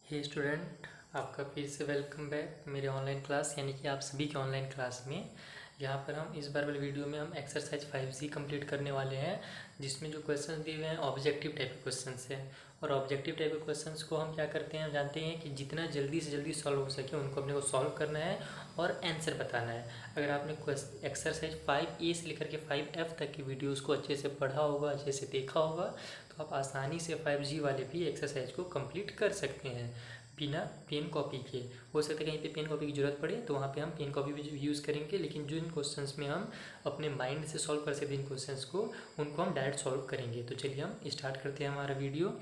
हे student, आपका फिर से वेलकम बैक मेरे ऑनलाइन क्लास यानी कि आप सभी के ऑनलाइन क्लास में। यहाँ पर हम इस बार वाले वीडियो में हम एक्सरसाइज 5C कंप्लीट करने वाले हैं, जिसमें जो क्वेश्चन दिए हुए हैं ऑब्जेक्टिव टाइप के क्वेश्चन हैं। और ऑब्जेक्टिव टाइप के क्वेश्चंस को हम क्या करते हैं, हम जानते हैं कि जितना जल्दी से जल्दी सॉल्व हो सके उनको अपने को सॉल्व करना है और आंसर बताना है। अगर आपने एक्सरसाइज 5A से लेकर के 5F तक की वीडियोज़ को अच्छे से पढ़ा होगा, अच्छे से देखा होगा, तो आप आसानी से 5G वाले भी एक्सरसाइज को कंप्लीट कर सकते हैं बिना पेन कॉपी के। हो सकता है कहीं पे पेन कॉपी की ज़रूरत पड़े तो वहाँ पे हम पेन कॉपी भी यूज़ करेंगे, लेकिन जिन क्वेश्चंस में हम अपने माइंड से सॉल्व कर सकते हैं इन क्वेश्चंस को, उनको हम डायरेक्ट सॉल्व करेंगे। तो चलिए हम स्टार्ट करते हैं हमारा वीडियो।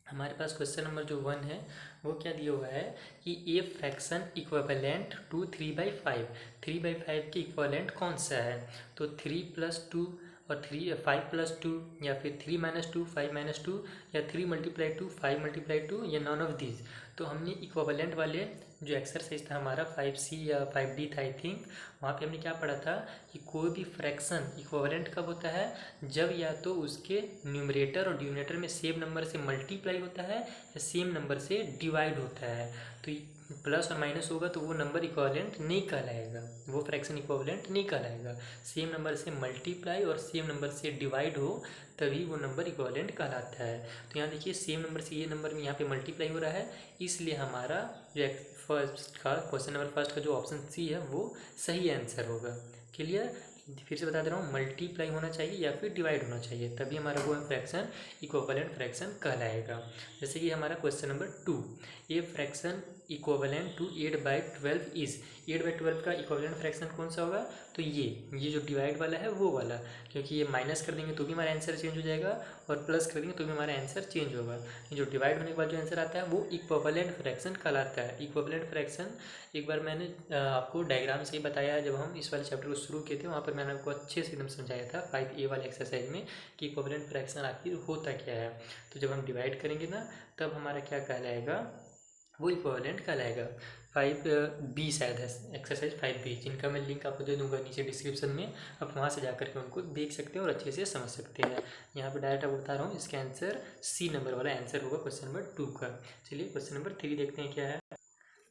हमारे पास क्वेश्चन नंबर जो 1 है वो क्या दिया हुआ है कि ए फ्रैक्शन इक्विवेलेंट टू 3/5। 3/5 के इक्विवेलेंट कौन सा है? तो 3+2 और 5+2 या फिर 3-2 5-2 या 3 × 2 5 × 2 या नॉन ऑफ दीज। तो हमने इक्विवेलेंट वाले जो एक्सरसाइज था हमारा 5C या 5D था आई थिंक, वहाँ पे हमने क्या पढ़ा था कि कोई भी फ्रैक्शन इक्विवेलेंट कब होता है, जब या तो उसके न्यूमरेटर और डिनोमिनेटर में सेम नंबर से मल्टीप्लाई होता है या सेम नंबर से डिवाइड होता है। तो प्लस और माइनस होगा तो वो नंबर इक्विवेलेंट नहीं कहलाएगा, वो फ्रैक्शन इक्विवेलेंट नहीं कहलाएगा। सेम नंबर से मल्टीप्लाई और सेम नंबर से डिवाइड हो तभी वो नंबर इक्विवेलेंट कहलाता है। तो यहाँ देखिए सेम नंबर से ये नंबर में यहाँ पे मल्टीप्लाई हो रहा है, इसलिए हमारा जो फर्स्ट का क्वेश्चन नंबर फर्स्ट का जो ऑप्शन सी है वो सही आंसर होगा। क्लियर? फिर से बता दे रहा हूँ, मल्टीप्लाई होना चाहिए या फिर डिवाइड होना चाहिए, तभी हमारा वो फ्रैक्शन इक्विवेलेंट फ्रैक्शन कहलाएगा। जैसे कि हमारा question number 2, a fraction equivalent to 8/12 is. 8/12 का इक्विवेलेंट फ्रैक्शन कौन सा होगा? तो ये जो डिवाइड वाला है वो वाला, क्योंकि ये माइनस कर देंगे तो भी हमारा आंसर चेंज हो जाएगा और प्लस कर देंगे तो भी हमारा आंसर चेंज होगा। जो डिवाइड होने के बाद जो आंसर आता है वो इक्विवेलेंट फ्रैक्शन कहलाता है। इक्विवेलेंट फ्रैक्शन एक बार मैंने आपको डायग्राम से ही बताया जब हम इस वाले चैप्टर को शुरू किए थे, वहाँ पर मैंने आपको अच्छे से एकदम समझाया था 5A वाले एक्सरसाइज में कि इक्विवेलेंट फ्रैक्शन आखिर होता क्या है। तो जब हम डिवाइड करेंगे ना तब हमारा क्या कहलाएगा, वो इक्विवेलेंट कहलाएगा। 5B शायद है एक्सरसाइज 5B, जिनका मैं लिंक आपको दे दूंगा नीचे डिस्क्रिप्शन में, आप वहाँ से जा करके उनको देख सकते हैं और अच्छे से समझ सकते हैं। यहाँ पे डायरेक्ट आपको बता रहा हूँ, इसका आंसर C नंबर वाला आंसर होगा क्वेश्चन नंबर 2 का। चलिए क्वेश्चन नंबर 3 देखते हैं क्या है।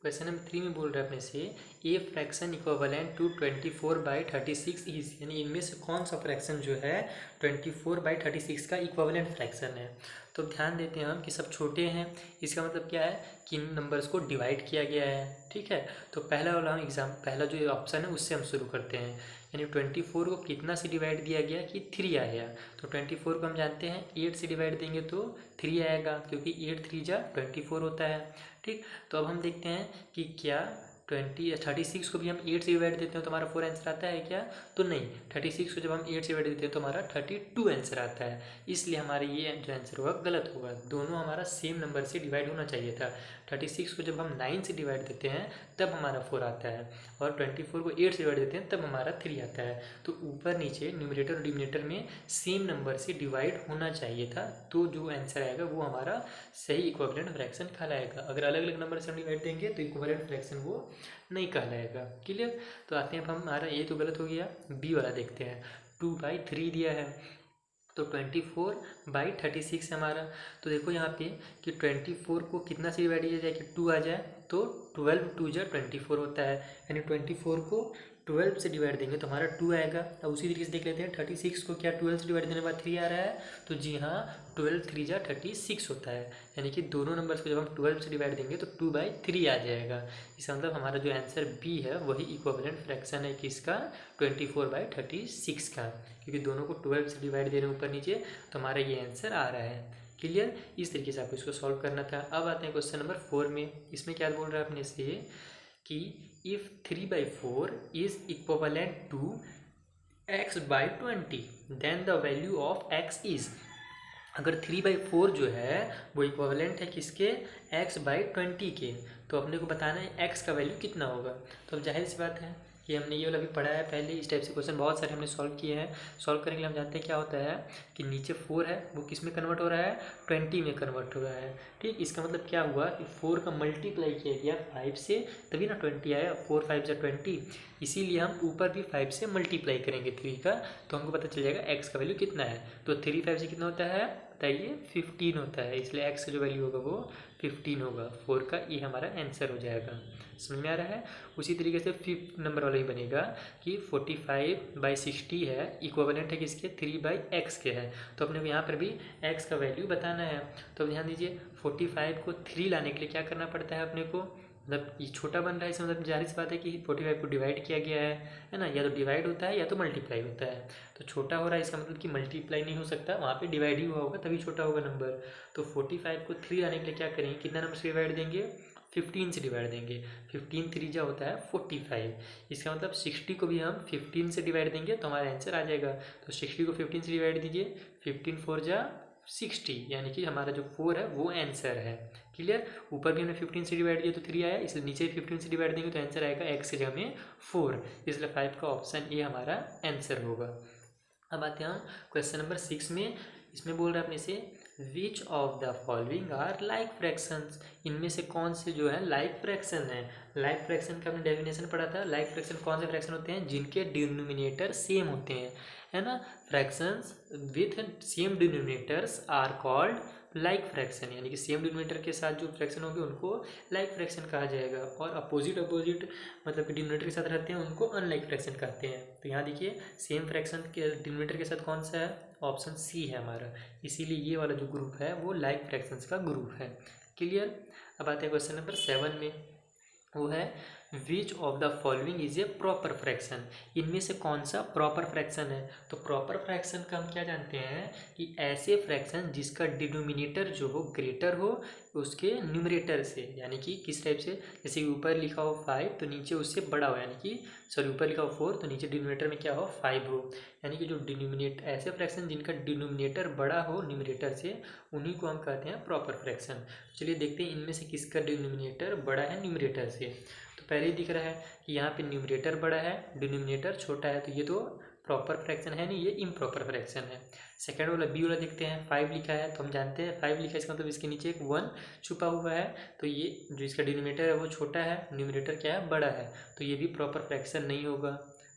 क्वेश्चन नंबर 3 में बोल रहा है अपने से a fraction equivalent to 24/36 is, यानी इनमें से कौन सा फ्रैक्शन जो है 24/36 का इक्विवेलेंट फ्रैक्शन है। तो ध्यान देते हैं हम कि सब छोटे हैं, इसका मतलब क्या है कि इन नंबर्स को डिवाइड किया गया है। ठीक है, तो पहला वाला हम पहला जो ऑप्शन है उससे हम शुरू करते हैं। यानी 24 को कितना से डिवाइड दिया गया कि 3 आया। तो 24 को हम जानते हैं 8 से डिवाइड देंगे तो 3 आएगा, क्योंकि 8 3 जा 24 होता है। ठीक, तो अब हम देखते हैं कि क्या 36 को भी हम 8 से डिवाइड देते हैं तो हमारा 4 आंसर आता है क्या? तो नहीं, 36 को जब हम 8 से डिवाइड देते हैं तो हमारा 32 आंसर आता है। इसलिए हमारा ये जो आंसर होगा गलत होगा, दोनों हमारा सेम नंबर से डिवाइड होना चाहिए था। 36 को जब हम 9 से डिवाइड देते हैं तब हमारा 4 आता है, और 24 को 8 से डिवाइड देते हैं तब हमारा 3 आता है। तो ऊपर नीचे न्यूमरेटर और डिनोमिनेटर में सेम नंबर से डिवाइड होना चाहिए था, तो जो आंसर आएगा वो हमारा सही इक्विवेलेंट फ्रैक्शन कहलाएगा। अगर अलग अलग नंबर से हम डिवाइड देंगे तो इक्विवेलेंट फ्रैक्शन वो नहीं कहलाएगा। क्लियर? तो आते हैं अब हमारा ये तो गलत हो गया, बी वाला देखते हैं। 2/3 दिया है तो 24/36 हमारा। तो देखो यहाँ पे कि 24 को कितना से डिवाइड किया जाए कि 2 आ जाए, तो 12 2 जा 24 होता है, यानी 24 को 12 से डिवाइड देंगे तो हमारा 2 आएगा। अब उसी तरीके से देख लेते हैं 36 को क्या 12 से डिवाइड देने के बाद 3 आ रहा है, तो जी हाँ 12 3 जा 36 होता है, यानी कि दोनों नंबर्स को जब हम 12 से डिवाइड देंगे तो 2/3 आ जाएगा। इसका मतलब हमारा जो आंसर बी है वही इक्विवेलेंट फ्रैक्शन है किसका? 24/36 का, क्योंकि दोनों को 12 से डिवाइड दे रहे हैं ऊपर नीचे, तो हमारा ये आंसर आ रहा है। क्लियर? इस तरीके से आपको इसको सॉल्व करना था। अब आते हैं क्वेश्चन नंबर 4 में। इसमें क्या बोल रहा है अपने से कि if 3/4 is equivalent to x/20 then the value of x is. अगर 3/4 जो है वो इक्विवेलेंट है किसके? x/20 के, तो अपने को बताना है x का वैल्यू कितना होगा। तो अब जाहिर सी बात है कि हमने ये वाला भी पढ़ा है पहले, इस टाइप से क्वेश्चन बहुत सारे हमने सॉल्व किए हैं। सॉल्व करने के लिए हम जानते हैं क्या होता है कि नीचे 4 है वो किस में कन्वर्ट हो रहा है? 20 में कन्वर्ट हो रहा है। ठीक, इसका मतलब क्या हुआ कि 4 का मल्टीप्लाई किया गया 5 से, तभी ना 20 आया। 4 5 जा 20, इसीलिए हम ऊपर भी 5 से मल्टीप्लाई करेंगे 3 का, तो हमको पता चल जाएगा x का वैल्यू कितना है। तो 3 5 से कितना होता है होता है ये 15 होता है, इसलिए x का जो वैल्यू होगा वो 15 होगा। 4 का ये हमारा आंसर हो जाएगा। समझ में आ रहा है। उसी तरीके से 5th नंबर वाला ही बनेगा कि 45/60 है, इक्विवेलेंट है किसके 3/x के है। तो अपने को यहाँ पर भी x का वैल्यू बताना है। तो ध्यान दीजिए 45 को 3 लाने के लिए क्या करना पड़ता है अपने को, मतलब ये छोटा बन रहा है इसमें, मतलब जाहिर सी बात है कि 45 को डिवाइड किया गया है ना, या तो डिवाइड होता है या तो मल्टीप्लाई होता है। तो छोटा हो रहा है इसका मतलब कि मल्टीप्लाई नहीं हो सकता, वहाँ पे डिवाइड ही हुआ होगा तभी छोटा होगा नंबर। तो 45 को 3 आने के लिए क्या करेंगे, कितना नंबर से डिवाइड देंगे, 15 से डिवाइड देंगे। 15 3 जा होता है 45। इसका मतलब 60 को भी हम 15 से डिवाइड देंगे तो हमारा आंसर आ जाएगा। तो 60 को 15 से डिवाइड दीजिए, 15 4 जा 60, यानी कि हमारा जो 4 है वो आंसर है। क्लियर। ऊपर भी हमने 15 से डिवाइड किया तो 3 आया, इसलिए नीचे 15 से डिवाइड देंगे तो आंसर आएगा x की जगह में 4, इसलिए 5 का ऑप्शन ए हमारा आंसर होगा। अब आते हैं हम क्वेश्चन नंबर 6 में। इसमें बोल रहा है अपने से which of the following are like fractions, इनमें से कौन से जो है लाइक फ्रैक्शन है। लाइक फ्रैक्शन का हमने डेफिनेशन पढ़ा था। लाइक फ्रैक्शन कौन से फ्रैक्शन होते हैं, जिनके डिनोमिनेटर सेम होते हैं, है ना। Fractions with same denominators are called like fraction, यानी कि सेम डिनोमिनेटर के साथ जो फ्रैक्शन होंगे उनको लाइक फ्रैक्शन कहा जाएगा, और अपोजिट मतलब कि डिनोमिनेटर के साथ रहते हैं उनको अनलाइक फ्रैक्शन कहते हैं। तो यहाँ देखिए सेम फ्रैक्शन के डिनोमिनेटर के साथ कौन सा है, ऑप्शन सी है हमारा, इसीलिए ये वाला जो ग्रुप है वो लाइक फ्रैक्शंस का ग्रुप है। क्लियर। अब आते हैं क्वेश्चन नंबर 7 में, वो है विच of the following is a proper fraction, इनमें से कौन सा प्रॉपर फ्रैक्शन है। तो प्रॉपर फ्रैक्शन का हम क्या जानते हैं कि ऐसे फ्रैक्शन जिसका डिनोमिनेटर जो हो ग्रेटर हो उसके न्यूमरेटर से, यानी कि किस टाइप से, जैसे ऊपर लिखा हो 5 तो नीचे उससे बड़ा हो, यानी कि सॉरी ऊपर लिखा हो 4 तो नीचे डिनोमिनेटर में क्या हो 5 हो, यानी कि जो डिनोमिनेटर, ऐसे फ्रैक्शन जिनका डिनोमिनेटर बड़ा हो न्यूमरेटर से उन्हीं को हम कहते हैं प्रॉपर फ्रैक्शन। चलिए देखते हैं इनमें से किसका डिनोमिनेटर बड़ा है न्यूमरेटर से। तो पहले ही दिख रहा है कि यहाँ पे न्यूमरेटर बड़ा है डिनोमिनेटर छोटा है, तो ये तो प्रॉपर फ्रैक्शन है नहीं, ये इम्प्रॉपर फ्रैक्शन है। सेकंड वाला बी वाला देखते हैं, 5 लिखा है तो हम जानते हैं 5 लिखा है इसका मतलब इसके नीचे एक 1 छुपा हुआ है, तो ये जो इसका डिनोमिनेटर है वो छोटा है, न्यूमरेटर क्या है बड़ा है, तो ये भी प्रॉपर फ्रैक्शन नहीं होगा।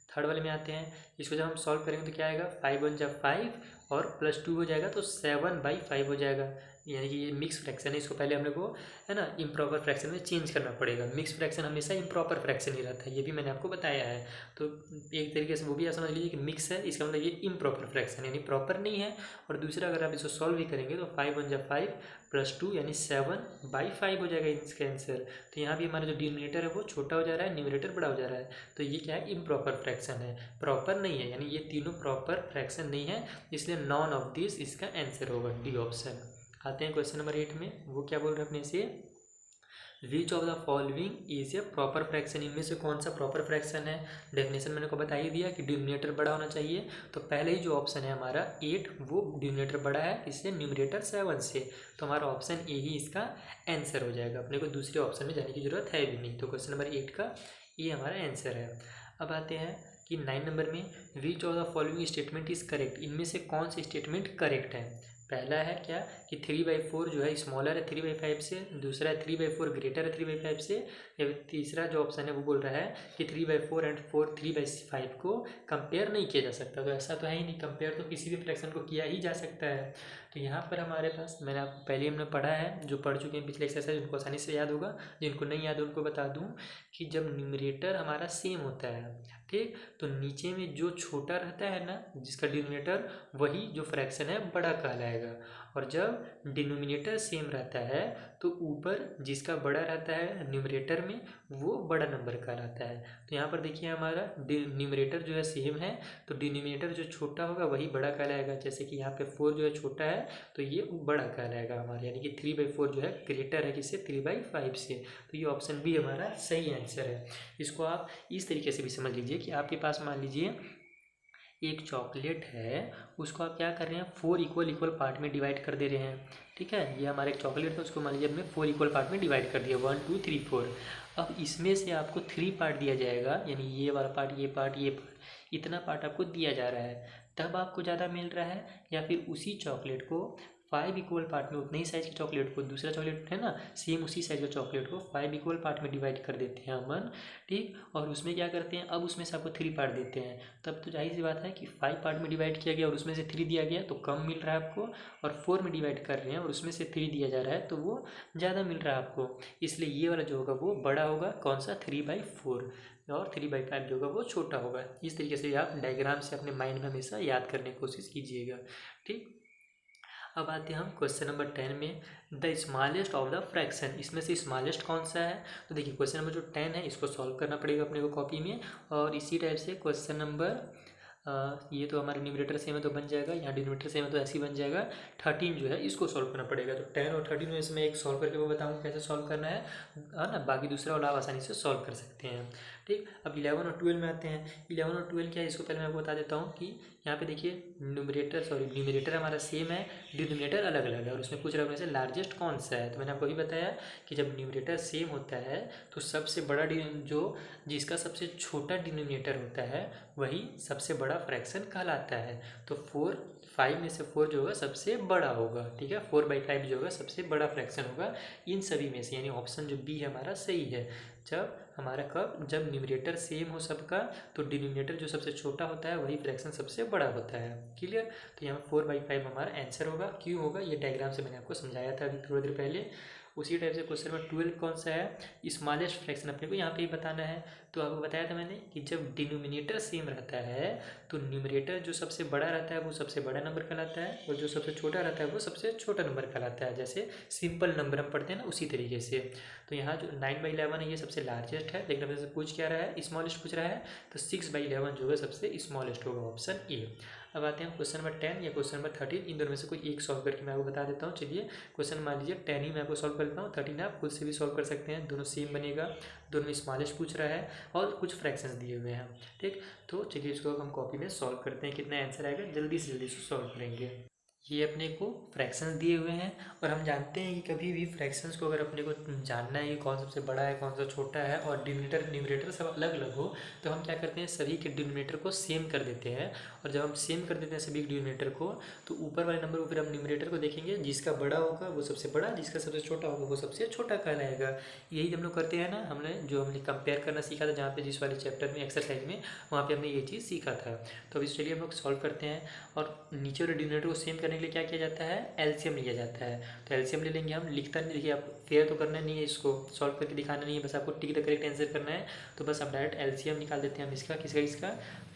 थर्ड वाले में आते हैं, इसको जब हम सॉल्व करेंगे तो क्या आएगा 5 1 जा 5 और +2 हो जाएगा तो 7/5 हो जाएगा, यानी कि ये मिक्स फ्रैक्शन है। इसको पहले हम लोग को है ना इम्प्रॉपर फ्रैक्शन में चेंज करना पड़ेगा। मिक्स फ्रैक्शन हमेशा इम्प्रॉपर फ्रैक्शन ही रहता है, ये भी मैंने आपको बताया है। तो एक तरीके से वो भी आप समझ लीजिए कि मिक्स है, इसका मतलब ये इम्प्रॉपर फ्रैक्शन यानी प्रॉपर नहीं है। और दूसरा अगर आप इसको सॉल्व भी करेंगे तो 5 1 जा 5 +2 यानी 7/5 हो जाएगा इसका आंसर। तो यहाँ भी हमारा जो डिनोमिनेटर है वो छोटा हो जा रहा है, न्यूमरेटर बड़ा हो जा रहा है, तो ये क्या है इम्प्रॉपर फ्रैक्शन है, प्रॉपर नहीं है, यानी ये तीनों प्रॉपर फ्रैक्शन नहीं है, इसलिए नॉन ऑफ दिस इसका आंसर होगा डी ऑप्शन। आते हैं क्वेश्चन नंबर 8 में, वो क्या बोल रहे हैं अपने से which of the following is a proper fraction, इनमें से कौन सा प्रॉपर फ्रैक्शन है। डेफिनेशन मैंने को बता ही दिया कि डिनोमिनेटर बड़ा होना चाहिए, तो पहले ही जो ऑप्शन है हमारा 8 वो डिनोमिनेटर बड़ा है, इससे न्यूमरेटर 7 से, तो हमारा ऑप्शन ए ही इसका आंसर हो जाएगा, अपने को दूसरे ऑप्शन में जाने की जरूरत है भी नहीं। तो क्वेश्चन नंबर 8 का ये हमारा आंसर है। अब आते हैं कि 9 नंबर में विच of the following statement is correct, इनमें से कौन सा स्टेटमेंट करेक्ट है। पहला है क्या कि 3/4 जो है स्मॉलर है 3/5 से, दूसरा है 3/4 ग्रेटर है 3/5 से, या तीसरा जो ऑप्शन है वो बोल रहा है कि 3/4 एंड 3/5 को कंपेयर नहीं किया जा सकता। तो ऐसा तो है ही नहीं, कंपेयर तो किसी भी फ्रैक्शन को किया ही जा सकता है। तो यहाँ पर हमारे पास मैंने आपको पहले हमने पढ़ा है, जो पढ़ चुके हैं पिछले एक्सरसाइज उनको आसानी से याद होगा, जिनको नहीं याद उनको बता दूँ कि जब न्यूमरेटर हमारा सेम होता है ठीक, तो नीचे में जो छोटा रहता है ना जिसका डिनोमिनेटर वही जो फ्रैक्शन है बड़ा कहलाएगा, और जब डिनोमिनेटर सेम रहता है तो ऊपर जिसका बड़ा रहता है न्यूमरेटर में वो बड़ा नंबर कहलाता है। तो यहाँ पर देखिए हमारा न्यूमरेटर जो है सेम है तो डिनोमिनेटर जो छोटा होगा वही बड़ा कहलाएगा, जैसे कि यहाँ पे 4 जो है छोटा है तो ये बड़ा कहलाएगा हमारा, यानी कि 3/4 जो है ग्रेटर है किससे 3/5 से। तो ये ऑप्शन बी हमारा सही आंसर है। इसको आप इस तरीके से भी समझ लीजिए कि आपके पास मान लीजिए एक चॉकलेट है, उसको आप क्या कर रहे हैं 4 इक्वल पार्ट में डिवाइड कर दे रहे हैं, ठीक है। ये हमारा एक चॉकलेट है, उसको मान लीजिए हमने 4 इक्वल पार्ट में डिवाइड कर दिया 1 2 3 4। अब इसमें से आपको 3 पार्ट दिया जाएगा, यानी ये वाला पार्ट ये पार्ट ये पार्ट, इतना पार्ट आपको दिया जा रहा है, तब आपको ज़्यादा मिल रहा है, या फिर उसी चॉकलेट को 5 इक्वल पार्ट में उतने ही साइज के चॉकलेट को, दूसरा चॉकलेट है ना सेम उसी साइज का चॉकलेट को 5 इक्वल पार्ट में डिवाइड कर देते हैं अमन, ठीक। और उसमें क्या करते हैं, अब उसमें से आपको 3 पार्ट देते हैं, तब तो जाहिर सी बात है कि 5 पार्ट में डिवाइड किया गया और उसमें से 3 दिया गया तो कम मिल रहा है आपको, और 4 में डिवाइड कर रहे हैं और उसमें से 3 दिया जा रहा है तो वो ज़्यादा मिल रहा है आपको। इसलिए ये वाला जो होगा वो बड़ा होगा, कौन सा 3/4, और 3/5 जो होगा वो छोटा होगा। इस तरीके से आप डायग्राम से अपने माइंड में हमेशा याद करने की कोशिश कीजिएगा, ठीक। अब आते हैं हम क्वेश्चन नंबर 10 में, the smallest of the fraction, इसमें से स्मॉलेस्ट कौन सा है। तो देखिए क्वेश्चन नंबर जो 10 है इसको सॉल्व करना पड़ेगा अपने को कॉपी में, और इसी टाइप से क्वेश्चन नंबर ये तो हमारे न्यूमरेटर सेम है तो बन जाएगा, यहाँ डिनोमिनेटर सेम है तो ऐसे ही बन जाएगा। 13 जो है इसको सॉल्व करना पड़ेगा, तो 10 और 13 में इसमें एक सॉल्व करके वो बताऊँगा कैसे सॉल्व करना है ना, बाकी दूसरा वाला आप आसानी से सॉल्व कर सकते हैं, ठीक। अब 11 और 12 में आते हैं। 11 और 12 क्या है इसको पहले मैं आपको बता देता हूँ कि यहाँ पे देखिए न्यूमरेटर हमारा सेम है, डिनोमिनेटर अलग अलग है, और उसमें पूछ रहा है उनमें से लार्जेस्ट कौन सा है। तो मैंने आपको अभी बताया कि जब न्यूमरेटर सेम होता है तो सबसे बड़ा जो जिसका सबसे छोटा डिनोमिनेटर होता है वही सबसे बड़ा फ्रैक्शन कहलाता है। तो 5 में से 4 जो होगा सबसे बड़ा होगा, ठीक है। 4/5 जो होगा सबसे बड़ा फ्रैक्शन होगा इन सभी में से, यानी ऑप्शन जो बी है हमारा सही है। जब हमारा जब न्यूमरेटर सेम हो सबका तो डिनोमिनेटर जो सबसे छोटा होता है वही फ्रैक्शन सबसे बड़ा होता है, क्लियर। तो यहाँ 4/5 हमारा आंसर होगा। क्यों होगा ये डायग्राम से मैंने आपको समझाया था अभी थोड़ी देर पहले। उसी टाइप से क्वेश्चन नंबर 12 कौन सा है, स्मॉलेस्ट फ्रैक्शन अपने को यहाँ पे ही बताना है। तो आपको बताया था मैंने कि जब डिनोमिनेटर सेम रहता है तो न्यूमरेटर जो सबसे बड़ा रहता है वो सबसे बड़ा नंबर कहलाता है, और जो सबसे छोटा रहता है वो सबसे छोटा नंबर कहलाता है। जैसे सिंपल नंबर हम पढ़ते हैं ना उसी तरीके से। तो यहाँ जो 9/11 है ये सबसे लार्जेस्ट है, लेकिन अपने से पूछ क्या रहा है, स्मॉलेस्ट पूछ रहा है, तो 6/11 जो है सबसे स्मॉलेस्ट होगा, ऑप्शन ए। अब आते हैं क्वेश्चन नंबर 10 या क्वेश्चन नंबर 13, इन दोनों में से कोई एक सॉल्व करके मैं आपको बता देता हूँ। चलिए क्वेश्चन मान लीजिए 10 ही मैं आपको सॉल्व कर देता हूँ, 13 आप खुद से भी सॉल्व कर सकते हैं, दोनों सेम बनेगा, दोनों में स्मॉलेस्ट पूछ रहा है और कुछ फ्रैक्शंस दिए हुए हैं, ठीक। तो चलिए इसको हम कॉपी में सॉल्व करते हैं, कितना आंसर आएगा जल्दी से जल्दी इसको सॉल्व करेंगे। ये अपने को फ्रैक्शंस दिए हुए हैं, और हम जानते हैं कि कभी भी फ्रैक्शंस को अगर अपने को जानना है कि कौन सबसे बड़ा है कौन सा छोटा है और डिनोमिनेटर न्यूमरेटर सब अलग अलग हो, तो हम क्या करते हैं सभी के डिनोमिनेटर को सेम कर देते हैं। और जब हम सेम कर देते हैं सभी के डिनोमिनेटर को तो ऊपर वाले नंबर को फिर हम न्यूमरेटर को देखेंगे, जिसका बड़ा होगा वो सबसे बड़ा, जिसका सबसे छोटा होगा वो सबसे छोटा कहलाएगा। यही हम लोग करते हैं ना, हमने कंपेयर करना सीखा था जहाँ पे जिस वाले चैप्टर में एक्सरसाइज में, वहाँ पे हमने ये चीज़ सीखा था। तो अब चलिए हम लोग सॉल्व करते हैं, और नीचे वाले डिनोमिनेटर को सेम करने के लिए क्या किया जाता है, एलसीएम लिया जाता है। तो एलसीएम ले लेंगे हम, लिखता नहीं, देखिए आप फेयर तो करना नहीं है, इसको सॉल्व करके दिखाना नहीं है, बस आपको टिक द करेक्ट आंसर करना है। तो बस आप डायरेक्ट एलसीएम निकाल देते हैं हम इसका, किसका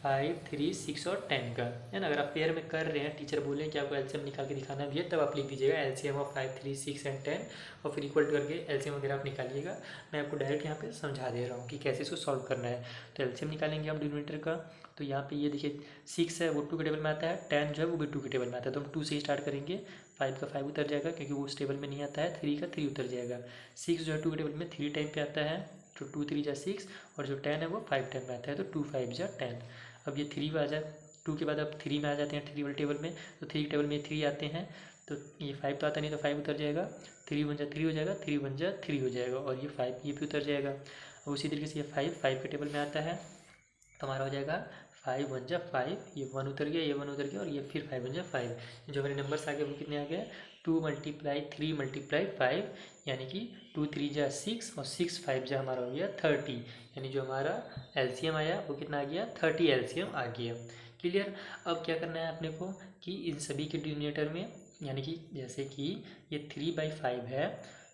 5, 3, 6 और 10 का, है ना। अगर आप फेयर में कर रहे हैं, टीचर बोल रहे हैं कि आपको एलसीएम निकाल के दिखाना भी है, तब आप लिख दीजिएगा एलसीएम ऑफ 5, 3, 6 एंड 10, और फिर इक्वल करके एलसीएम वगैरह आप निकालिएगा। मैं आपको डायरेक्ट यहाँ पे समझा दे रहा हूँ कि कैसे इसको सॉल्व करना है। तो एलसीएम निकालेंगे हम डिनोमिनेटर का, तो यहाँ पे ये देखिए 6 है वो 2 के टेबल में आता है, 10 जो है वो भी 2 के टेबल में आता है, तो हम 2 से ही स्टार्ट करेंगे। 5 का 5 उतर जाएगा क्योंकि वो उस टेबल में नहीं आता है, 3 का 3 उतर जाएगा। 6 जो है 2 के टेबल में 3 टाइम पे आता है, तो 2 3 जा 6, और जो 10 है वो 5 टाइम में आता है, तो 2 5 जा 10। अब ये 3 में आ जाए, 2 के बाद अब 3 में आ जाते हैं 3 वाले टेबल में, तो 3 के टेबल में 3 आते हैं, तो ये 5 तो आता नहीं, तो 5 उतर जाएगा, 3 1 जा 3 हो जाएगा, 3 1 जा 3 हो जाएगा, और ये 5 ये भी उतर जाएगा। और उसी तरीके से ये 5 के टेबल में आता है, तो हमारा हो जाएगा 5 1 जा 5, ये 1 उतर गया, ये 1 उतर गया, और ये फिर 5 1 जा 5। जो हमारे नंबर्स आ गए वो कितने आ गए, 2 × 3 × 5, यानी कि 2 3 जा 6 और 6 5 जा हमारा हो गया 30, यानी जो हमारा एलसीएम आया वो कितना आ गया 30 एलसीएम आ गया, क्लियर। अब क्या करना है अपने को कि इन सभी के डिनोमिनेटर में, यानी कि जैसे कि ये 3/5 है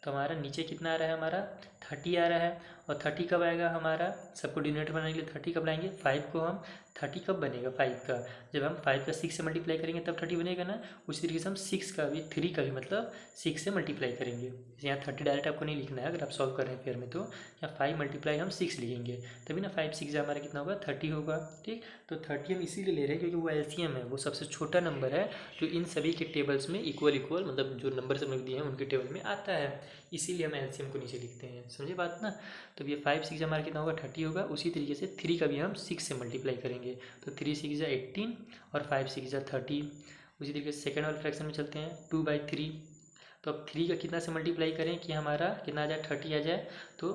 तो हमारा नीचे कितना आ रहा है, हमारा 30 आ रहा है, और 30 कब आएगा हमारा, सबको डिनोमिनेटर बनाने के लिए 30 कब लाएंगे, 5 को हम 30 कब बनेगा 5 का, जब हम 5 का 6 से मल्टीप्लाई करेंगे तब 30 बनेगा ना। उसी तरीके से हम 6 का भी 3 का भी मतलब 6 से मल्टीप्लाई करेंगे। यहाँ 30 डायरेक्ट आपको नहीं लिखना है, अगर आप सॉल्व कर रहे हैं फेयर में तो यहाँ 5 × हम 6 लिखेंगे, तभी ना 5 6 हमारा कितना होगा 30 होगा, ठीक। तो 30 हम इसीलिए ले रहे हैं क्योंकि वो एलसीएम है, वो सबसे छोटा नंबर है जो इन सभी के टेबल्स में इक्वल मतलब जो नंबर सब लोग दिए हैं उनके टेबल में आता है, इसीलिए हम एलसीएम को नीचे लिखते हैं, समझे बात ना। तो ये 5 6 हमारा कितना होगा 30 होगा। उसी तरीके से 3 का भी हम 6 से मल्टीप्लाई करेंगे, तो 3 6 जा 18 और 5 6 जा 30। उसी तरीके से सेकेंड वाले फ्रैक्शन में चलते हैं, 2/3, तो अब 3 का कितना से मल्टीप्लाई करें कि हमारा कितना आ जाए 30 आ जाए, तो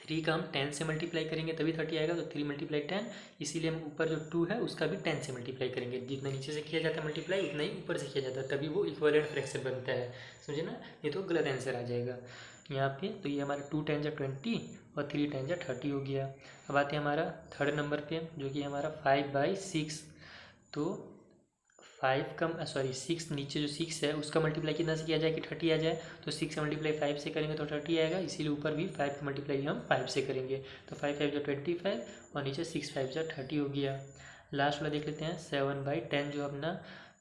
3 का हम 10 से मल्टीप्लाई करेंगे तभी 30 आएगा, तो 3 × 10, इसीलिए हम ऊपर जो 2 है उसका भी 10 से मल्टीप्लाई करेंगे। जितना नीचे से किया जाता है मल्टीप्लाई उतना ही ऊपर से किया जाता है, तभी वो इक्विवेलेंट फ्रैक्शन बनता है, समझे ना। ये तो गलत आंसर आ जाएगा यहाँ पे। तो ये हमारा 2 × 20 और 3 × 30 हो गया। अब आते हैं हमारा थर्ड नंबर पे, जो कि हमारा 5/6। तो 6 नीचे जो 6 है उसका मल्टीप्लाई कितना से किया जाए कि 30 आ जाए, तो 6 का मल्टीप्लाई 5 से करेंगे तो 30 आएगा, इसीलिए ऊपर भी 5 का मल्टीप्लाई हम 5 से करेंगे। तो 5 × 5 = 25 और नीचे 6 × 5 = 30 हो गया। लास्ट वाला देख लेते हैं 7/10 जो अपना,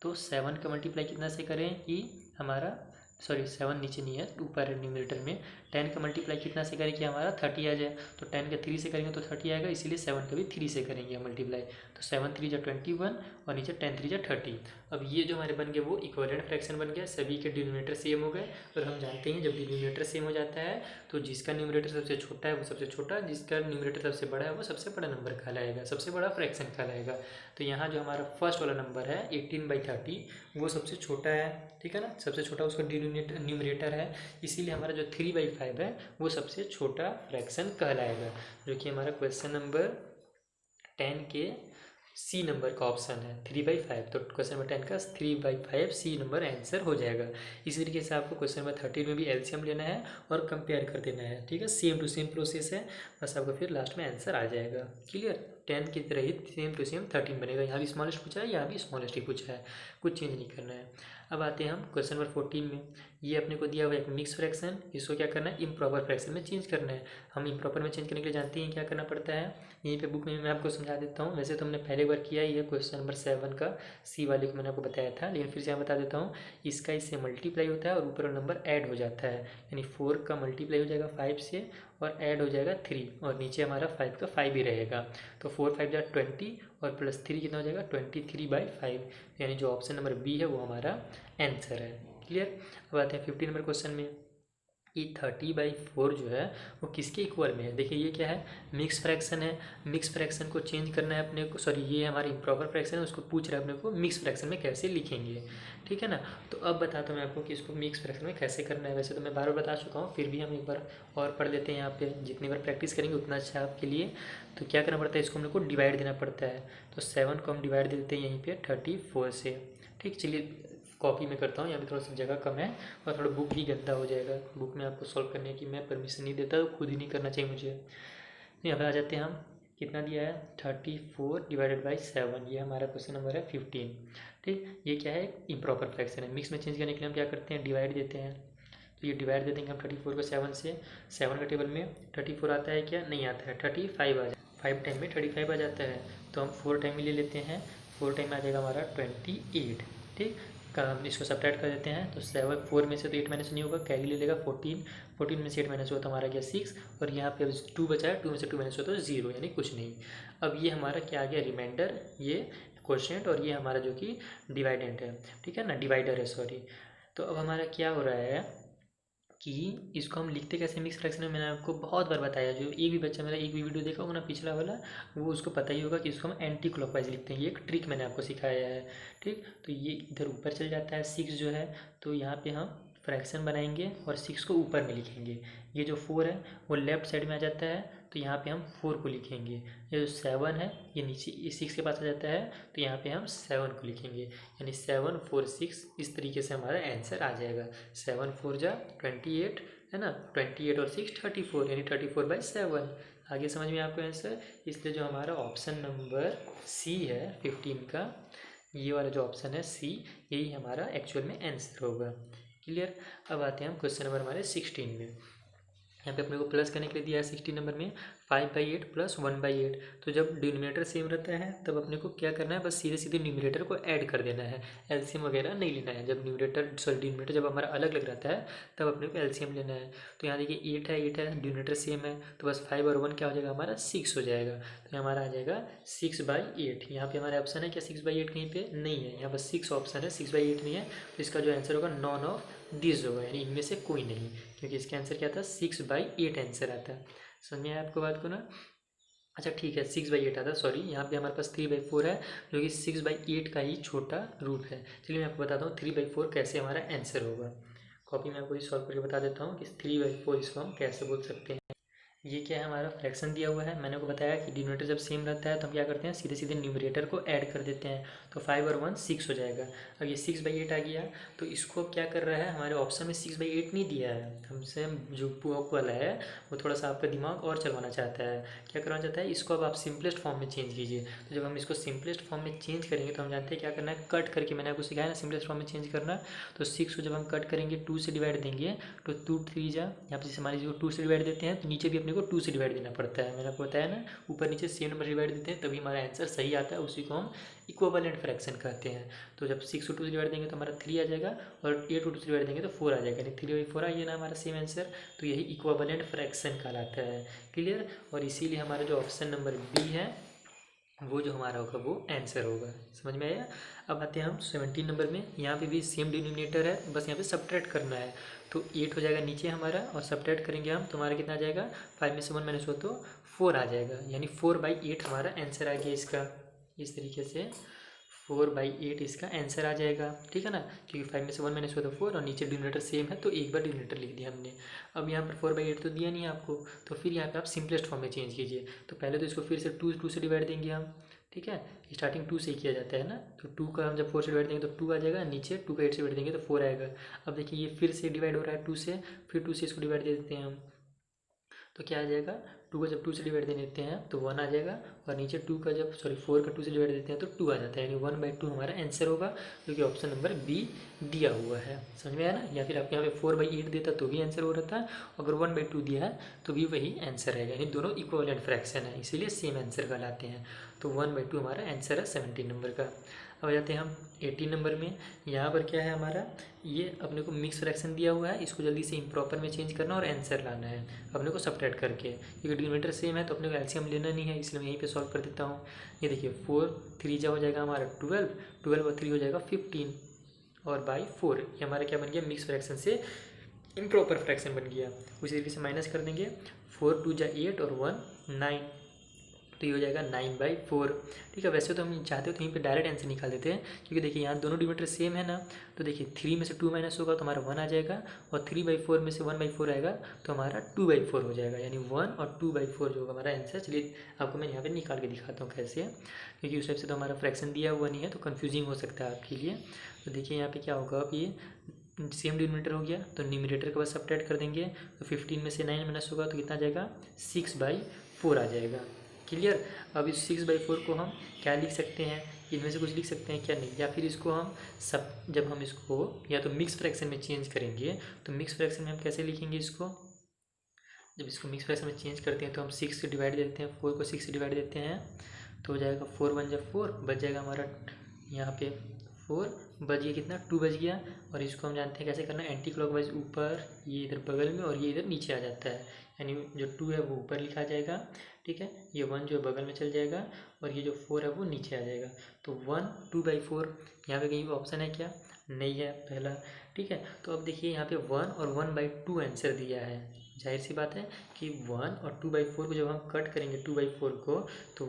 तो 7 का मल्टीप्लाई कितना से करें कि हमारा 7 नीचे नहीं है ऊपर है न्यूमरेटर में। 10 का मल्टीप्लाई कितना से करें कि हमारा 30 आ जाए, तो 10 का 3 से करेंगे तो 30 आएगा, इसीलिए 7 का भी 3 से करेंगे मल्टीप्लाई। तो 7 × 3 = 21 और नीचे 10 × 3 = 30। अब ये जो हमारे बन गए वो इक्विवेलेंट फ्रैक्शन बन गया, सभी के डिनोमिनेटर सेम हो गए। और हम जानते हैं जब डिनोमिनेटर सेम हो जाता है तो जिसका न्यूमरेटर सबसे छोटा है वो सबसे छोटा, जिसका न्यूमरेटर सबसे बड़ा है वो सबसे बड़ा नंबर कहलाएगा, सबसे बड़ा फ्रैक्शन कहलाएगा। तो यहाँ जो हमारा फर्स्ट वाला नंबर है 18/30 वो सबसे छोटा है, ठीक है ना, सबसे छोटा उसका न्यूमरेटर है, इसीलिए हमारा जो 3/5 है वो सबसे छोटा फ्रैक्शन कहलाएगा, जो कि हमारा क्वेश्चन नंबर 10 के सी नंबर का ऑप्शन है 3/5। तो क्वेश्चन नंबर 10 का 3/5 सी नंबर आंसर हो जाएगा। इसी तरीके से आपको क्वेश्चन नंबर 13 में भी एलसीएम लेना है और कंपेयर कर देना है, ठीक है, सेम टू सेम प्रोसेस है, बस आपको फिर लास्ट में आंसर आ जाएगा। क्लियर, 10 की तरह ही सेम टू सेम 13 बनेगा। यहाँ भी स्मॉलेस्ट पूछा है, यहाँ भी स्मॉलेस्ट ही पूछा है, कुछ चेंज नहीं करना है। अब आते हैं हम क्वेश्चन नंबर 14 में। ये अपने को दिया हुआ है एक मिक्स फ्रैक्शन, इसको क्या करना है इम्प्रॉपर फ्रैक्शन में चेंज करना है। हम इम्प्रॉपर में चेंज करने के लिए जानते हैं क्या करना पड़ता है, यहीं पे बुक में मैं आपको समझा देता हूँ। वैसे तो हमने पहले बार किया ही है, क्वेश्चन नंबर 7 का सी वाले को मैंने आपको बताया था, लेकिन फिर से यहाँ बता देता हूँ। इसका इससे मल्टीप्लाई होता है और ऊपर नंबर ऐड हो जाता है, यानी 4 का मल्टीप्लाई हो जाएगा 5 से और ऐड हो जाएगा 3, और नीचे हमारा 5 का 5 ही रहेगा। तो 4 × 5 = 20 और +3 कितना हो जाएगा 23/5, यानी जो ऑप्शन नंबर बी है वो हमारा आंसर है। क्लियर। अब आते हैं 15 नंबर क्वेश्चन में कि 30/4 जो है वो किसके इक्वल में है। देखिए ये क्या है, मिक्स फ्रैक्शन है, मिक्स फ्रैक्शन को चेंज करना है अपने को, सॉरी ये हमारा इम्प्रॉपर फ्रैक्शन है, उसको पूछ रहा है अपने को मिक्स फ्रैक्शन में कैसे लिखेंगे, ठीक है ना। तो अब बताता हूँ मैं आपको कि इसको मिक्स फ्रैक्शन में कैसे करना है। वैसे तो मैं बार बार बता चुका हूँ, फिर भी हम एक बार और पढ़ लेते हैं। यहाँ पे जितनी बार प्रैक्टिस करेंगे उतना अच्छा है आपके लिए। तो क्या करना पड़ता है, इसको हम लोग को डिवाइड देना पड़ता है। तो 7 को हम डिवाइड दे देते हैं यहीं पर 34 से, ठीक। चलिए कॉपी में करता हूँ, यहाँ पे थोड़ा सा जगह कम है और थोड़ा बुक भी गंदा हो जाएगा, बुक में आपको सॉल्व करने की मैं परमिशन नहीं देता, तो खुद ही नहीं करना चाहिए मुझे। यहाँ पर आ जाते हैं हम, कितना दिया है 34/7, ये हमारा क्वेश्चन नंबर है 15, ठीक। ये क्या है, इम्प्रॉपर फ्रैक्शन है। मिक्स में चेंज करने के लिए हम क्या करते हैं, डिवाइड देते हैं। तो ये डिवाइड दे देंगे हम 34 को 7 से। 7 का टेबल में 34 आता है क्या, नहीं आता है, 35 आ जाए, 5 टाइम में 35 आ जाता है, तो हम 4 टाइम में ले लेते हैं, 4 टाइम में आ जाएगा हमारा 28, ठीक। हम इसको सब्ट्रैक्ट कर देते हैं, तो 4 में से तो 8 माइनस नहीं होगा, कैरी ले लेगा 14 में से 8 माइनस हुआ तो हमारा गया 6, और यहाँ पे 2 बचा है, 2 में से 2 माइनस हुआ तो 0, यानी कुछ नहीं। अब ये हमारा क्या आ गया, रिमाइंडर, ये क्वोशिएंट, और ये हमारा जो कि डिवाइडेंट है, ठीक है ना, डिवाइडर है, सॉरी। तो अब हमारा क्या हो रहा है कि इसको हम लिखते कैसे मिक्स फ्रैक्शन में, मैंने आपको बहुत बार बताया। जो एक भी बच्चा मेरा एक भी वीडियो देखा होगा ना पिछला वाला, वो उसको पता ही होगा कि इसको हम एंटी क्लॉकवाइज लिखते हैं। ये एक ट्रिक मैंने आपको सिखाया है, ठीक। तो ये इधर ऊपर चल जाता है 6 जो है, तो यहाँ पे हम फ्रैक्शन बनाएंगे और 6 को ऊपर में लिखेंगे। ये जो 4 है वो लेफ्ट साइड में आ जाता है, तो यहाँ पे हम 4 को लिखेंगे। ये जो 7 है ये नीचे 6 के पास आ जाता है, तो यहाँ पे हम 7 को लिखेंगे, यानी 7 4 6, इस तरीके से हमारा आंसर आ जाएगा। 7 4 = 28 है ना, 28 और 6 34, यानी 34/7। आगे समझ में आपको आंसर, इसलिए जो हमारा ऑप्शन नंबर सी है 15 का, ये वाला जो ऑप्शन है सी, यही हमारा एक्चुअल में आंसर होगा। क्लियर। अब आते हैं हम क्वेश्चन नंबर हमारे 16 में। यहाँ पे अपने को प्लस करने के लिए दिया है 16 नंबर में 5/8 + 1/8। तो जब डिनोमिनेटर सेम रहता है तब अपने को क्या करना है, बस सीधे सीधे न्यूमरेटर को ऐड कर देना है, एलसीएम वगैरह नहीं लेना है। जब डिनोमिनेटर जब हमारा अलग अलग रहता है तब अपने को एलसीएम लेना है। तो यहाँ देखिए 8 है, डिनोमिनेटर सेम है, तो बस 5 और 1 क्या हो जाएगा हमारा 6 हो जाएगा। तो हमारा आ जाएगा 6/8। यहाँ पे हमारे ऑप्शन है क्या 6/8, कहीं पे नहीं है, यहाँ बस 6 ऑप्शन है, 6/8 नहीं है। तो इसका जो आंसर होगा नॉन ऑफ दिस होगा, यानी इनमें से कोई नहीं, क्योंकि इसका आंसर क्या था 6/8 आंसर आता है। समझ में आया आपको बात को ना। अच्छा ठीक है, 6/8 आता है, सॉरी यहाँ पे हमारे पास 3/4 है, जो कि 6/8 का ही छोटा रूट है। चलिए मैं आपको बताता हूँ 3/4 कैसे हमारा आंसर होगा। कॉपी में आपको सॉल्व करके बता देता हूँ कि 3/4 इसको हम कैसे बोल सकते हैं। ये क्या है, हमारा फ्रैक्शन दिया हुआ है। मैंने को बताया कि डिनोमिनेटर जब सेम रहता है तो हम क्या करते हैं, सीधे सीधे न्यूमरेटर को ऐड कर देते हैं, तो 5 और 1 6 हो जाएगा। अब ये 6/8 आ गया, तो इसको क्या कर रहा है, हमारे ऑप्शन में 6/8 नहीं दिया है हमसे। जो बुक वाला है वो थोड़ा सा आपका दिमाग और चलवाना चाहता है। क्या करना चाहता है, इसको अब आप सिंपलेस्ट फॉर्म में चेंज कीजिए। तो जब हम इसको सिंपलेस्ट फॉर्म में चेंज करेंगे तो हम जानते हैं क्या करना है, कट करके। मैंने आपको सिखाया ना सिंपलेस्ट फॉर्म में चेंज करना। तो 6 को जब हम कट करेंगे 2 से डिवाइड देंगे तो 2 3 जा, यहाँ पर जैसे मान लीजिए 2 से डिवाइड देते हैं तो नीचे भी अपने को 2 से डिवाइड देना पड़ता है। मैंने आपको बताया ना, ऊपर नीचे सेम नंबर डिवाइड देते हैं तभी हमारा आंसर सही आता है, उसी को हम इक्विवेलेंट फ्रैक्शन कहते हैं। तो जब 6 को 2 से डिवाइड देंगे तो हमारा 3 आ जाएगा, और 8 को 2 से डिवाइड देंगे तो 4 आ जाएगा, यानी 3/4 आइए ना हमारा सेम आंसर। तो यही इक्विवेलेंट फ्रैक्शन कहलाता है। क्लियर। और इसीलिए हमारा जो ऑप्शन नंबर बी है वो जो हमारा होगा वो आंसर होगा। समझ में आया। अब आते हैं हम 17 नंबर में। यहाँ पे भी सेम डिनोमिनेटर है, बस यहाँ पे सब्ट्रैक्ट करना है। तो 8 हो जाएगा नीचे हमारा, और सब्ट्रैक्ट करेंगे हम तो हमारा कितना आ जाएगा, 5 में से 1 माइनस हो तो 4 आ जाएगा, यानी 4/8 हमारा आंसर आ गया इसका। इस तरीके से 4/8 इसका आंसर आ जाएगा, ठीक है ना, क्योंकि 5 में से 1 माइनस हुआ तो 4, और नीचे डिनोमिनेटर सेम है तो एक बार डिनोमिनेटर लिख दिया हमने। अब यहाँ पर 4/8 तो दिया नहीं है आपको, तो फिर यहाँ पे आप सिंपलेस्ट फॉर्म में चेंज कीजिए। तो पहले तो इसको फिर से 2 से डिवाइड देंगे हम, ठीक है। स्टार्टिंग 2 से ही किया जाता है ना, तो 2 का हम जब 4 से डिवाइड देंगे तो 2 आ जाएगा, नीचे 2 का 8 से डिवाइड देंगे तो 4 आएगा। अब देखिए ये फिर से डिवाइड हो रहा है 2 से, फिर 2 से इसको डिवाइड दे देते हैं हम, तो क्या आ जाएगा, 2 का जब 2 से डिवाइड दे देते हैं तो 1 आ जाएगा, और नीचे 4 का 2 से डिवाइड देते हैं तो 2 आ जाता है, यानी 1/2 हमारा आंसर होगा, जो कि ऑप्शन नंबर बी दिया हुआ है। समझ में आया ना। या फिर आपके यहाँ पे 4/8 देता तो भी आंसर हो रहा था, अगर 1/2 दिया है तो भी वही आंसर रहेगा, यानी दोनों इक्विवेलेंट फ्रैक्शन है, इसीलिए सेम आंसर कहलाते हैं। तो 1/2 हमारा आंसर है 17 नंबर का। अब आ जाते हैं हम 18 नंबर में। यहाँ पर क्या है हमारा, ये अपने को मिक्स फ्रैक्शन दिया हुआ है, इसको जल्दी से इम्प्रॉपर में चेंज करना और आंसर लाना है अपने को सब्ट्रैक्ट करके, क्योंकि डिनोमिनेटर सेम है तो अपने को एलसीएम लेना नहीं है, इसलिए मैं यहीं पे सॉल्व कर देता हूँ। ये देखिए 4 3 जा हो जाएगा हमारा 12, 12 और 3 हो जाएगा 15, और बाई 4 ये हमारा क्या बन गया, मिक्स फ्रैक्शन से इम्प्रॉपर फ्रैक्शन बन गया। उसी तरीके से माइनस कर देंगे, 4 2 जा 8 और 1 9, तो ये हो जाएगा 9/4। ठीक है। वैसे तो हम चाहते हो तो यहीं पे डायरेक्ट आंसर निकाल देते हैं, क्योंकि देखिए यहाँ दोनों डिनोमिनेटर सेम है ना, तो देखिए 3 में से 2 माइनस होगा तो हमारा 1 आ जाएगा, और 3/4 में से 1/4 आएगा तो हमारा 2/4 हो जाएगा, यानी 1 और 2/4 जो होगा हमारा आंसर। चलिए आपको मैं यहाँ पे निकाल के दिखाता हूँ कैसे, क्योंकि उस टाइप से तो हमारा फ्रैक्शन दिया हुआ नहीं है तो कन्फ्यूजिंग हो सकता है आपके लिए। तो देखिए यहाँ पे क्या होगा, अब ये सेम डिनोमिनेटर हो गया तो न्यूमरेटर के बाद सब्ट्रैक्ट कर देंगे, तो 15 में से 9 माइनस होगा तो कितना आ जाएगा, 6/4 आ जाएगा। क्लियर। अब इस 6/4 को हम क्या लिख सकते हैं, इनमें से कुछ लिख सकते हैं क्या, नहीं, या फिर इसको हम जब हम इसको या तो मिक्स फ्रैक्शन में चेंज करेंगे तो मिक्स फ्रैक्शन में हम कैसे लिखेंगे इसको, जब इसको मिक्स फ्रैक्शन में चेंज करते हैं तो हम 6 से डिवाइड देते हैं, 4 को 6 से डिवाइड देते हैं तो हो जाएगा 4 1 जा 4, बच जाएगा हमारा यहाँ पे 4, बच गया कितना, 2 बच गया। और इसको हम जानते हैं कैसे करना है, एंटी क्लॉकवाइज ऊपर, ये इधर बगल में और ये इधर नीचे आ जाता है, यानी जो 2 है वो ऊपर लिखा जाएगा, ठीक है, ये 1 जो है बगल में चल जाएगा, और ये जो 4 है वो नीचे आ जाएगा। तो 1 2/4 यहाँ पे कहीं ऑप्शन है क्या, नहीं है पहला, ठीक है। तो अब देखिए यहाँ पे 1 और 1/2 आंसर दिया है, जाहिर सी बात है कि 1 और 2/4 को जब हम कट करेंगे 2/4 को तो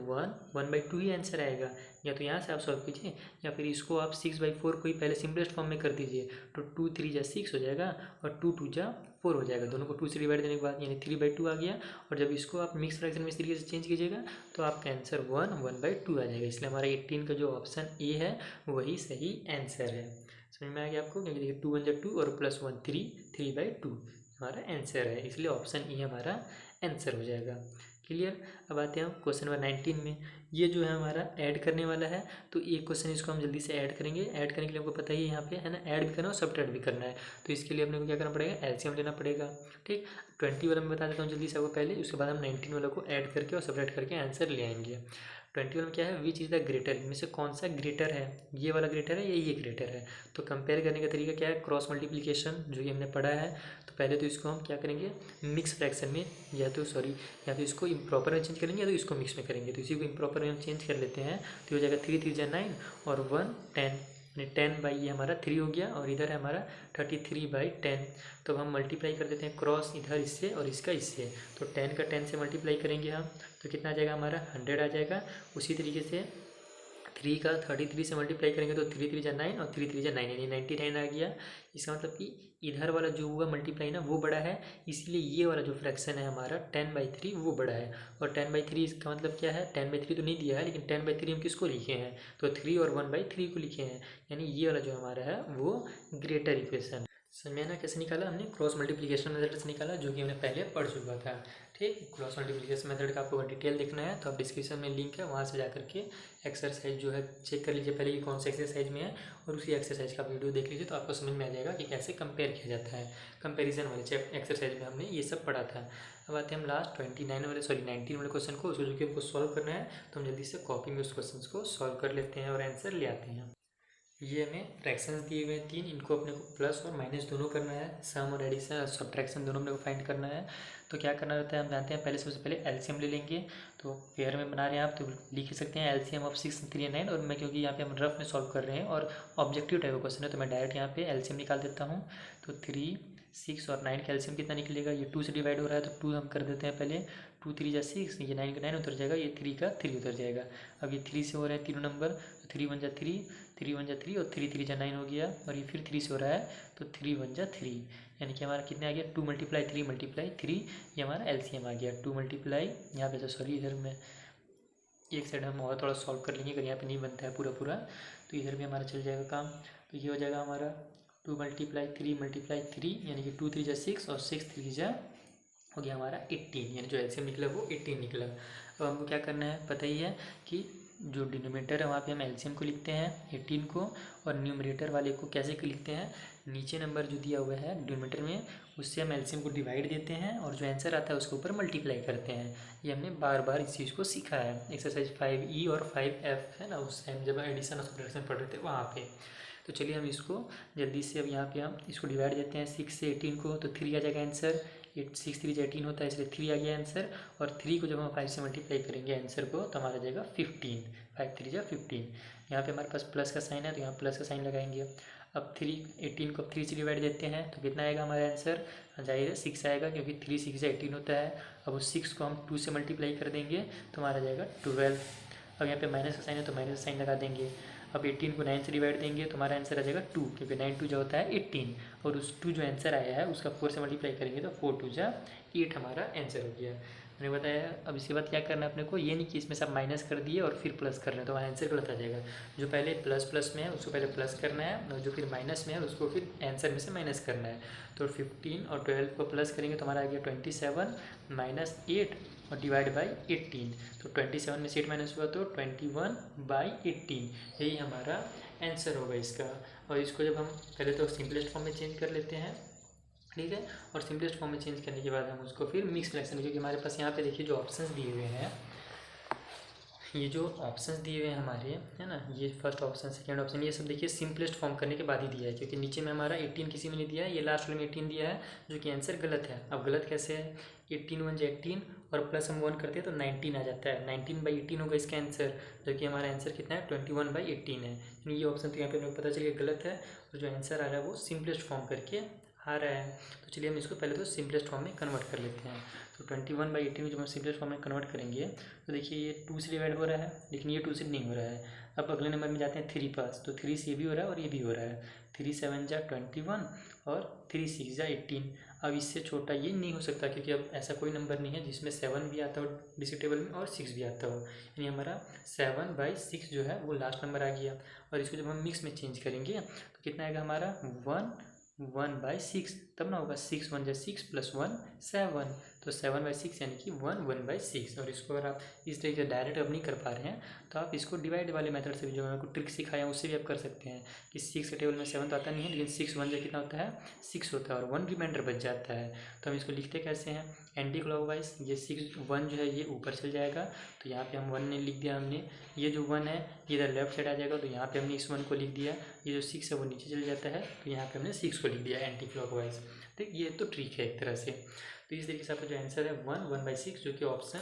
1/2 ही आंसर आएगा। या तो यहाँ से आप सॉल्व कीजिए, या फिर इसको आप 6/4 को ही पहले सिंपलेस्ट फॉर्म में कर दीजिए, तो 2 3 जा 6 हो जाएगा और 2 2 जा 4 हो जाएगा, दोनों को 2 से डिवाइड देने के बाद, यानी 3/2 आ गया। और जब इसको आप मिक्स फ्रैक्शन में इस तरीके से चेंज कीजिएगा तो आपका आंसर 1/2 आ जाएगा, इसलिए हमारा 18 का जो ऑप्शन ए है वही सही आंसर है। समझ में आ गया आपको, क्योंकि देखिए 2 1 जा 2 और +1 3, 3/2 हमारा आंसर है, इसलिए ऑप्शन ई हमारा आंसर हो जाएगा। क्लियर। अब आते हैं हम क्वेश्चन नंबर 19 में। ये जो है हमारा ऐड करने वाला है, तो एक क्वेश्चन इसको हम जल्दी से ऐड करेंगे। ऐड करने के लिए आपको पता ही है यहाँ पे है ना, ऐड भी करना और सब्ट्रैक्ट भी करना है, तो इसके लिए अपने को क्या करना पड़ेगा, एलसीएम लेना पड़ेगा। ठीक। 20 वाला मैं बता देता हूँ जल्दी से आपको पहले, उसके बाद हम 19 वाला को ऐड करके और सब्ट्रैक्ट करके आंसर ले आएंगे। 21 में क्या है, विच इज़ द ग्रेटर, इनमें से कौन सा ग्रेटर है, ये वाला ग्रेटर है या ये ग्रेटर है। तो कंपेयर करने का तरीका क्या है, क्रॉस मल्टीप्लिकेशन, जो कि हमने पढ़ा है। तो पहले तो इसको हम क्या करेंगे, मिक्स फ्रैक्शन में, या तो इसको इम्प्रॉपर में चेंज करेंगे या तो इसको मिक्स में करेंगे। तो इसी को इम्प्रॉपर में हम चेंज कर लेते हैं, तो हो जाएगा 3 3 जा 9 और 1 10, यानी 10 ये हमारा 3 हो गया, और इधर है हमारा 33/10। तो अब हम मल्टीप्लाई कर देते हैं क्रॉस इधर इससे और इसका इससे, तो 10 का 10 से मल्टीप्लाई करेंगे हम तो कितना आ जाएगा हमारा 100 आ जाएगा। उसी तरीके से 3 का 33 से मल्टीप्लाई करेंगे तो 3 3 जा 9 और 3 3 जा 9 यानी 99 आ गया। इसका मतलब कि इधर वाला जो हुआ मल्टीप्लाई ना वो बड़ा है, इसलिए ये वाला जो फ्रैक्शन है हमारा 10/3 वो बड़ा है। और 10/3 इसका मतलब क्या है, 10/3 तो नहीं दिया है, लेकिन 10/3 हम किसको लिखे हैं, तो 3 और 1/3 को लिखे हैं, यानी ये वाला जो हमारा है वो ग्रेटर इक्वेशन। समझ ना कैसे निकाला हमने, क्रॉस मल्टीप्लिकेशन मेथड से निकाला, जो कि हमने पहले पढ़ चुका था। ठीक, क्रॉस मल्टीप्लिकेशन मेथड का आपको डिटेल देखना है तो आप डिस्क्रिप्शन में लिंक है, वहाँ से जा करके एक्सरसाइज जो है चेक कर लीजिए पहले कि कौन सा एक्सरसाइज में है, और उसी एक्सरसाइज का वीडियो देख लीजिए तो आपको समझ में आ जाएगा कि कैसे कंपेयर किया जाता है। कंपेरिजन वाले एक्सरसाइज में हमने ये सब पढ़ा था। अब आते हैं हम लास्ट 19 वाले क्वेश्चन को, उसको जो कि हमको सॉल्व करना है, तो हम जल्दी से कॉपी में उस क्वेश्चन को सॉल्व कर लेते हैं और आंसर ले आते हैं। ये हमें फ्रैक्शंस दिए हुए हैं 3, इनको अपने को प्लस और माइनस दोनों करना है, सम और एडिशन और सब्ट्रैक्शन दोनों अपने को फाइंड करना है। तो क्या करना रहता है हम जानते हैं, पहले सबसे पहले एलसीएम ले लेंगे। तो पेयर में बना रहे हैं आप तो लिख सकते हैं एलसीएम ऑफ 6, 3 और 9, और मैं क्योंकि यहाँ पे हम रफ में सॉल्व कर रहे हैं और ऑब्जेक्टिव टाइप का क्वेश्चन है तो मैं डायरेक्ट यहाँ पे एलसीएम निकाल देता हूँ। तो 3, 6 और 9 का एलसीएम कितना निकलेगा, ये 2 से डिवाइड हो रहा है तो 2 हम कर देते हैं पहले, 2 3 जा 6, ये 9 का 9 उतर जाएगा, ये 3 का 3 उतर जाएगा। अब ये 3 से हो रहा है तीनों नंबर, तो 3 1 जा 3, 3 1 जा 3 और 3 3 जा 9 हो गया, और ये फिर 3 से हो रहा है तो 3 1 जा 3, यानी कि हमारा कितने आ गया 2 × 3 × 3, ये हमारा एलसीएम आ गया 2 मल्टीप्लाई यहाँ पे, सॉरी इधर में एक साइड हम और थोड़ा सॉल्व कर लेंगे, अगर यहाँ पे नहीं बनता है पूरा तो इधर भी हमारा चल जाएगा काम। तो ये हो जाएगा हमारा 2 × 3 × 3, यानी कि 2 3 जा 6 और 6 3 जा हो गया हमारा 18, यानी जो एलसीएम निकला वो 18 निकला। अब हमको क्या करना है पता ही है कि जो डिनोमिनेटर है वहाँ पे हम एलसीएम को लिखते हैं 18 को, और न्यूमरेटर वाले को कैसे लिखते हैं, नीचे नंबर जो दिया हुआ है डिनोमिनेटर में उससे हम एलसीएम को डिवाइड देते हैं और जो आंसर आता है उसके ऊपर मल्टीप्लाई करते हैं। ये हमने बार बार इस चीज़ को सीखा है, एक्सरसाइज 5E और 5F है ना, उस टाइम जब एडिशन और सब्ट्रैक्शन पढ़ रहे थे वहाँ पे। तो चलिए हम इसको जल्दी से अब यहाँ पे हम इसको डिवाइड देते हैं 6 से 18 को, तो 3 आ जाएगा आंसर, 6 3 18 होता है इसलिए 3 आ गया आंसर, और 3 को जब हम 5 से मल्टीप्लाई करेंगे आंसर को तो हमारा जाएगा 15, 5 3 जा 15। यहाँ पे हमारे पास प्लस का साइन है तो यहाँ प्लस का साइन लगाएंगे। अब 18 को अब 3 से डिवाइड देते हैं तो कितना आएगा हमारा आंसर, जाहिर है 6 आएगा क्योंकि 3 6 जा 18 होता है। अब उस 6 को हम 2 से मल्टीप्लाई कर देंगे तो हमारा जाएगा 12। अब यहाँ पे माइनस का साइन है तो माइनस का साइन लगा देंगे। अब 18 को 9 से डिवाइड देंगे तो हमारा आंसर आ जाएगा 2, क्योंकि 9 2 जो होता है 18, और उस 2 जो आंसर आया है उसका 4 से मल्टीप्लाई करेंगे तो 4 2 जा 8 हमारा आंसर हो गया। मैंने बताया। अब इसके बाद क्या करना है अपने को, ये नहीं कि इसमें सब माइनस कर दिए और फिर प्लस कर रहे हैं तो वहाँ आंसर गलत आ जाएगा। जो पहले प्लस प्लस में है उसको पहले प्लस करना है, और जो फिर माइनस में है उसको फिर आंसर में से माइनस करना है। तो 15 और 12 को प्लस करेंगे तो हमारा आ गया 27 माइनस 8 और डिवाइड बाई 18। तो 27 में से 8 माइनस हुआ तो 21/18, यही हमारा आंसर होगा इसका। और इसको जब हम पहले तो सिंपलेस्ट फॉर्म में चेंज कर लेते हैं, ठीक है, और सिंपलेस्ट फॉर्म में चेंज करने के बाद हम उसको फिर मिक्स फ्रैक्शन, क्योंकि हमारे पास यहाँ पे देखिए जो ऑप्शंस दिए हुए हैं, ये जो ऑप्शंस दिए हुए हैं हमारे, है ना, ये फर्स्ट ऑप्शन सेकंड ऑप्शन, ये सब देखिए सिंपलेस्ट फॉर्म करने के बाद ही दिया है, क्योंकि नीचे में हमारा 18 किसी में नहीं दिया है, ये लास्ट वाले में 18 दिया है, जो कि आंसर गलत है। अब गलत कैसे है, 18 1 18 और प्लस हम 1 करते हैं तो 19 आ जाता है, 19/18 होगा इसका आंसर, जो कि हमारा आंसर कितना है 21/18 है। यानी ये ऑप्शन तो यहाँ पे हमें पता चलिए गलत है, और जो आंसर आ रहा है वो सिंपलेस्ट फॉर्म करके आ रहा है। तो चलिए हम इसको पहले तो सिंपलेस्ट फॉर्म में कन्वर्ट कर लेते हैं। तो 21/18 जब हम सिंपलेस्ट फॉर्म में कन्वर्ट करेंगे तो देखिए ये 2 से डिवाइड हो रहा है, लेकिन ये 2 से नहीं हो रहा है। अब अगले नंबर में जाते हैं 3 पास, तो 3 से ये भी हो रहा है और ये भी हो रहा है। 3 7 जा 21 और 3 6 जा 18। अब इससे छोटा ये नहीं हो सकता, क्योंकि अब ऐसा कोई नंबर नहीं है जिसमें 7 भी आता हो डिजिट टेबल में और 6 भी आता हो, यानी हमारा 7/6 जो है वो लास्ट नंबर आ गया। और इसको जब हम मिक्स में चेंज करेंगे तो कितना आएगा हमारा 1/6, तब ना होगा 6 1 जा 6 + 1 7, तो 7/6 यानी कि 1/6। और इसको अगर आप इस तरीके से डायरेक्ट अब नहीं कर पा रहे हैं तो आप इसको डिवाइड वाले मेथड से भी, जो मैं आपको ट्रिक सिखाया उससे भी आप कर सकते हैं कि 6 के टेबल में 7 तो आता नहीं है, लेकिन 6 1 जा कितना होता है 6 होता है, और 1 रिमाइंडर बच जाता है। तो हम इसको लिखते कैसे हैं, एंटी क्लॉकवाइज। ये 6 1 जो है ये ऊपर चल जाएगा, तो यहाँ पे हम 1 ने लिख दिया हमने, ये जो 1 है ये इधर लेफ्ट साइड आ जाएगा, तो यहाँ पे हमने इस 1 को लिख दिया। ये जो 6 है वो नीचे चल जाता है, तो यहाँ पे हमने 6 को लिख दिया एंटी क्लॉकवाइज। ठीक, ये तो ट्रिक है एक तरह से। तो इस तरीके से आपका जो आंसर है 1/6, जो कि ऑप्शन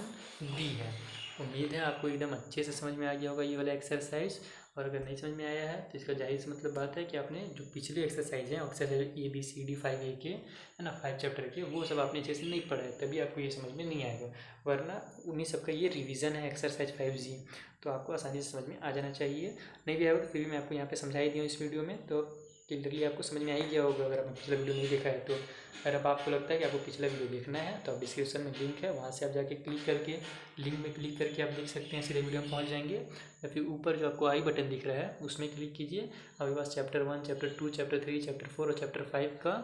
डी है। उम्मीद है आपको एकदम अच्छे से समझ में आ गया होगा ये वाला एक्सरसाइज। और अगर नहीं समझ में आया है तो इसका जाहिर सी मतलब बात है कि आपने जो पिछले एक्सरसाइज हैं एक्सरसाइज ABCD 5A के है ना 5 चैप्टर के वो सब आपने अच्छे से नहीं पढ़ा है, तभी आपको ये समझ में नहीं आएगा। वरना उन्हीं सबका ये रिवीजन है एक्सरसाइज 5G, तो आपको आसानी से समझ में आ जाना चाहिए। नहीं भी आएगा तो फिर भी मैं आपको यहाँ पे समझा ही दिया इस वीडियो में, तो क्लियरली आपको समझ में आ ही गया होगा अगर आपने पिछला वीडियो नहीं देखा है तो। अगर अब आपको लगता है कि आपको पिछला वीडियो देखना है तो आप डिस्क्रिप्शन में लिंक है, वहाँ से आप जाके क्लिक करके लिंक में क्लिक करके आप देख सकते हैं, सीधे वीडियो में पहुँच जाएंगे। या फिर ऊपर जो आपको आई बटन दिख रहा है उसमें क्लिक कीजिए, आपके पास चैप्टर 1, चैप्टर 2, चैप्टर 3, चैप्टर 4 और चैप्टर 5 का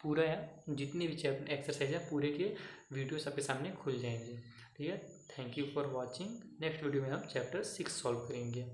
पूरा जितने भी चैप्टर एक्सरसाइज है पूरे के वीडियोस आपके सामने खुल जाएंगे। ठीक है, thank you for watching. Next video में हम चैप्टर 6 सॉल्व करेंगे।